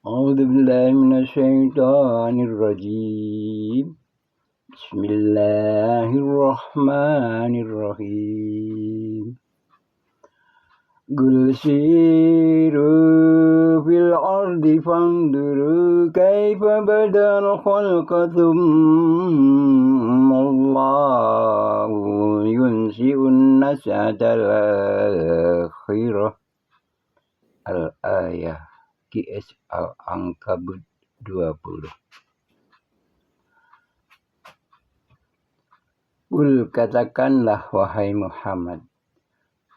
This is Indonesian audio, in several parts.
أعوذ بالله من الشيطان الرجيم بسم الله الرحمن الرحيم قل سيروا في الأرض فانظروا كيف بدأ الخلق ثم الله ينشئ النشأة الآخرة Al-Ayah QS Al-Ankabut 20. Qul katakanlah wahai Muhammad,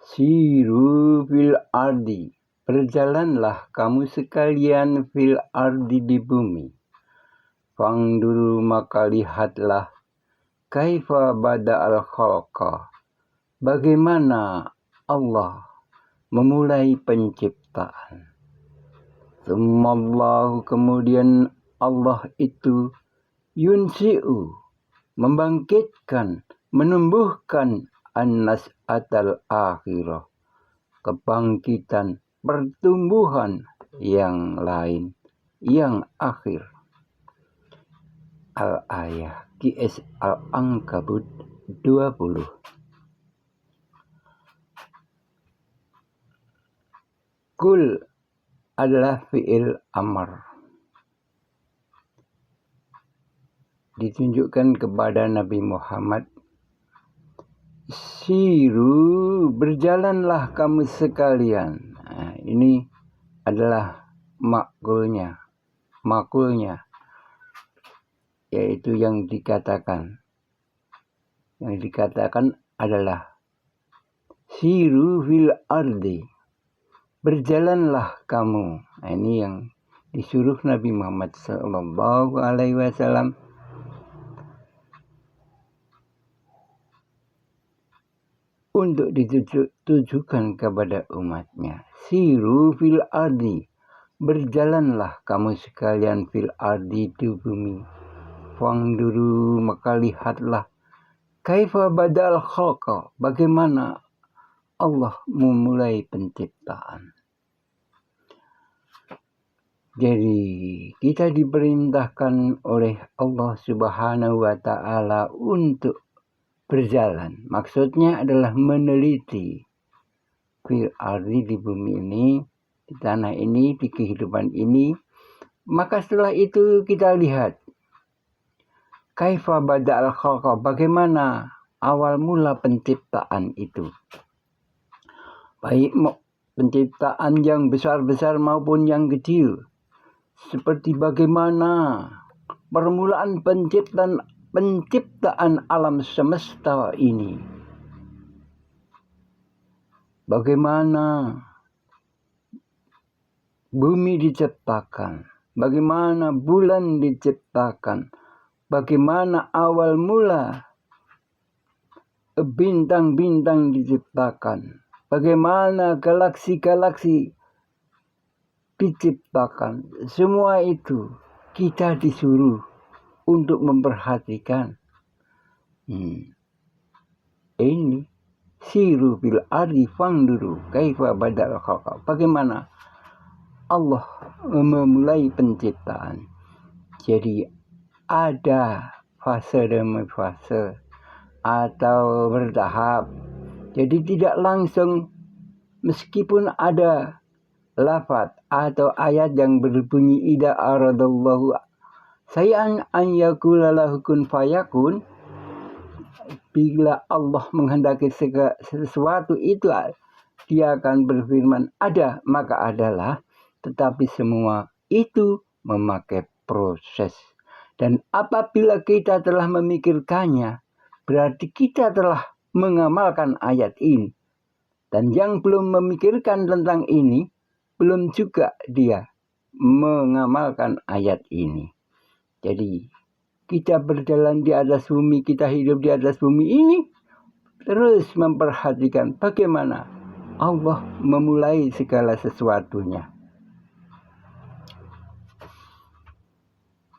siru fil ardi, berjalanlah kamu sekalian fil ardi di bumi. Fangduru maka lihatlah kaifa bada'al khalqa, bagaimana Allah memulai penciptaan. Tsummallahu, kemudian Allah itu yunsi'u, membangkitkan, menumbuhkan an-nas'atal akhirah, kebangkitan, pertumbuhan yang lain, yang akhir. Al-Ayah QS Al-Ankabut 20. Kul adalah fi'il amar, ditunjukkan kepada Nabi Muhammad. Siru, berjalanlah kamu sekalian. Nah, ini adalah makulnya, yaitu yang dikatakan adalah siru fil ardi, berjalanlah kamu. Nah, ini yang disuruh Nabi Muhammad Sallallahu Alaihi Wasallam untuk ditujukan kepada umatnya. Siru fil ardi, berjalanlah kamu sekalian fil ardi di bumi. Fangduru maka lihatlah kaifa badal khalqa, bagaimana Allah memulai penciptaan. Jadi kita diperintahkan oleh Allah Subhanahu wa Ta'ala untuk berjalan. Maksudnya adalah meneliti fil ardi, di bumi ini, di tanah ini, di kehidupan ini. Maka setelah itu kita lihat kaifa bada'al khalqa, bagaimana awal mula penciptaan itu. Baik penciptaan yang besar-besar maupun yang kecil. Seperti bagaimana permulaan penciptaan alam semesta ini. Bagaimana bumi diciptakan, bagaimana bulan diciptakan, bagaimana awal mula bintang-bintang diciptakan, bagaimana galaksi-galaksi diciptakan. Semua itu kita disuruh untuk memperhatikan. Ini siru bil ardi fangduru kaifa badal khalqa, bagaimana Allah memulai penciptaan. Jadi ada fase demi fase atau bertahap. Jadi tidak langsung, meskipun ada lafaz atau ayat yang berbunyi idza aradallahu sayyan an yakula lahu kun fayakun, bila Allah menghendaki sesuatu itu dia akan berfirman ada, maka adalah. Tetapi semua itu memakai proses, dan apabila kita telah memikirkannya, berarti kita telah mengamalkan ayat ini. Dan yang belum memikirkan tentang ini, belum juga dia mengamalkan ayat ini. Jadi kita berjalan di atas bumi, kita hidup di atas bumi ini, terus memperhatikan bagaimana Allah memulai segala sesuatunya.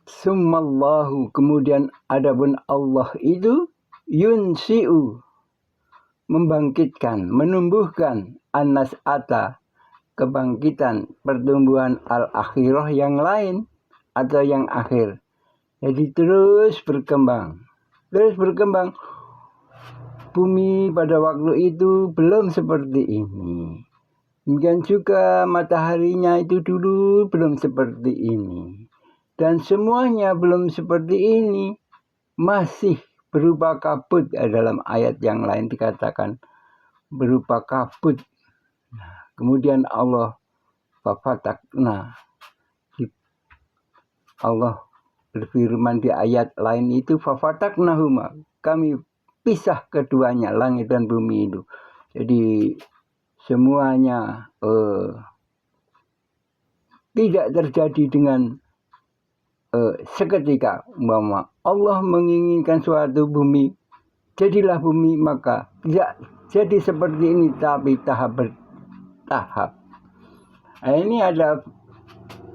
Summallahu, kemudian adapun Allah itu yunsi'u, membangkitkan, menumbuhkan an-nas'ata, kebangkitan pertumbuhan al-akhirah yang lain atau yang akhir. Jadi terus berkembang. Bumi pada waktu itu belum seperti ini. Demikian juga mataharinya itu dulu belum seperti ini. Dan semuanya belum seperti ini. Masih berupa kabut. Dalam ayat yang lain dikatakan berupa kabut. Kemudian Allah fafatakna. Allah berfirman di ayat lain itu fafataknahuma. Kami pisah keduanya, langit dan bumi itu. Jadi semuanya tidak terjadi dengan seketika. Umpama Allah menginginkan suatu bumi, jadilah bumi, maka tidak jadi seperti ini, tapi tahap bertahap. Nah, ini ada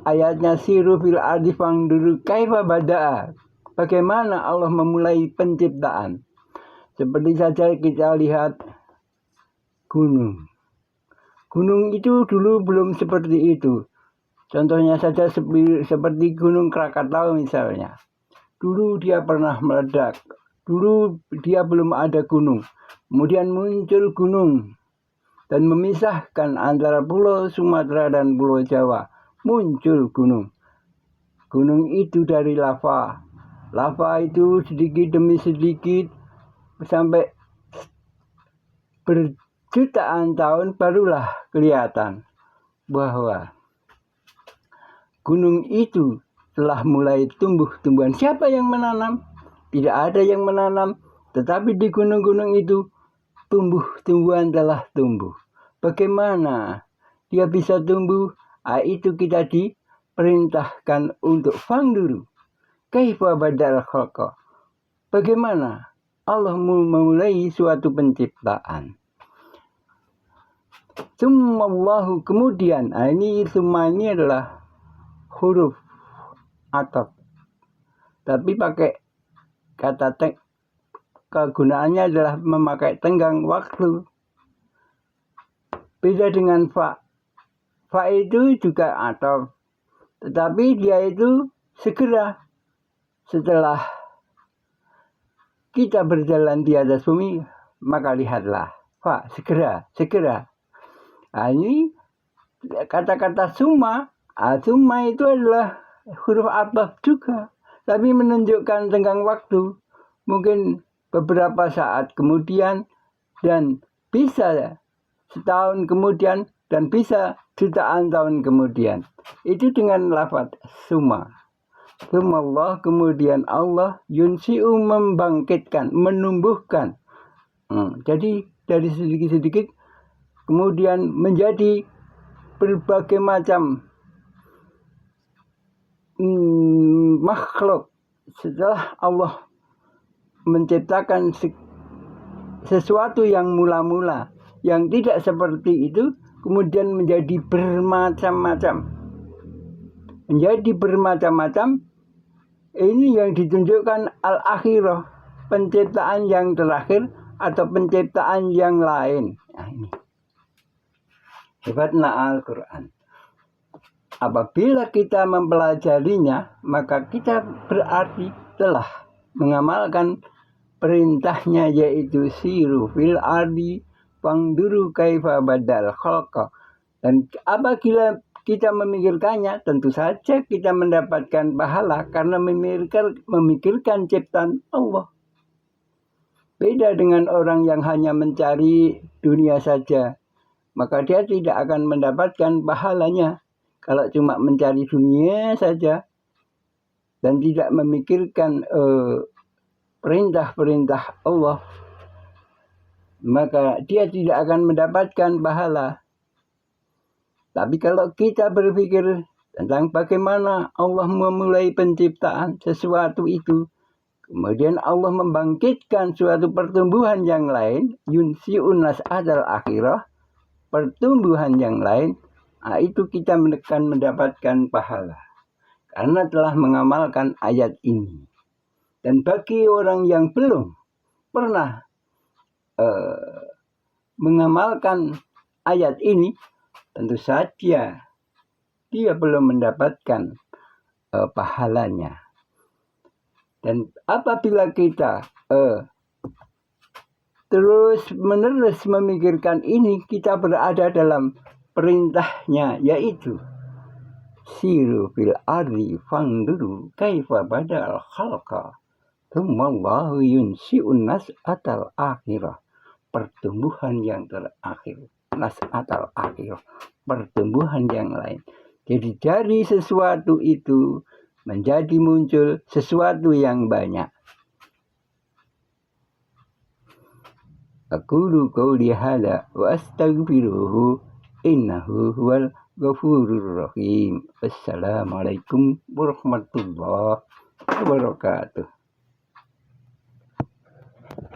ayatnya siru fil ardi fangduru kaifa bada'a. Bagaimana Allah memulai penciptaan. Seperti saja kita lihat gunung. Gunung itu dulu belum seperti itu. Contohnya saja seperti Gunung Krakatau misalnya. Dulu dia pernah meledak. Dulu dia belum ada gunung. Kemudian muncul gunung. Dan memisahkan antara Pulau Sumatera dan Pulau Jawa. Muncul gunung. Gunung itu dari lava. Lava itu sedikit demi sedikit sampai berjutaan tahun barulah kelihatan bahwa gunung itu telah mulai tumbuh-tumbuhan. Siapa yang menanam? Tidak ada yang menanam. Tetapi di gunung-gunung itu tumbuh-tumbuhan telah tumbuh. Bagaimana dia bisa tumbuh? Itu kita diperintahkan untuk fangduru kaifa badal khalqa. Bagaimana Allah memulai suatu penciptaan. Summallahu, kemudian. Ini summa ini adalah huruf ataf. Tapi pakai kata kegunaannya adalah memakai tenggang waktu. Beda dengan fa. Fa itu juga ataf. Tetapi dia itu segera. Setelah kita berjalan di atas bumi, maka lihatlah. Fa, segera. Nah, ini kata-kata summa. Summa itu adalah huruf ataf juga. Tapi menunjukkan tenggang waktu. Mungkin beberapa saat kemudian. Dan bisa setahun kemudian. Dan bisa jutaan tahun kemudian. Itu dengan lafaz summa. Sumallah, kemudian Allah yunsi'u, membangkitkan, menumbuhkan. Jadi dari sedikit-sedikit kemudian menjadi berbagai macam makhluk. Setelah Allah menciptakan sesuatu yang mula-mula, yang tidak seperti itu, kemudian menjadi bermacam-macam. Ini yang ditunjukkan al-akhirah, penciptaan yang terakhir atau penciptaan yang lain. Nah, ini hebatnya Al-Quran. Apabila kita mempelajarinya, maka kita berarti telah mengamalkan perintahnya, yaitu siru fil ardi fangduru kaifa badal khalqa. Dan apabila kita memikirkannya, tentu saja kita mendapatkan pahala karena memikirkan ciptaan Allah. Beda dengan orang yang hanya mencari dunia saja, maka dia tidak akan mendapatkan pahalanya. Kalau cuma mencari dunia saja dan tidak memikirkan perintah-perintah Allah, maka dia tidak akan mendapatkan pahala. Tapi kalau kita berpikir tentang bagaimana Allah memulai penciptaan sesuatu itu, kemudian Allah membangkitkan suatu pertumbuhan yang lain, yunsi'un nas'adal akhirah, pertumbuhan yang lain, itu kita akan mendapatkan pahala. Karena telah mengamalkan ayat ini. Dan bagi orang yang belum pernah mengamalkan ayat ini, tentu saja dia belum mendapatkan pahalanya. Dan apabila kita terus-menerus memikirkan ini, kita berada dalam perintahnya, yaitu siru fil ardi fanduru kaifa badal khalqa tsummallahu yunsi'un nas'atal akhirah. Pertumbuhan yang terakhir, nas'atal akhirah, pertumbuhan yang lain. Jadi dari sesuatu itu menjadi muncul sesuatu yang banyak. Aqulu qawli hadza wa astaghfiruhu innahu huwal ghafurur rahim. Assalamualaikum warahmatullahi wabarakatuh.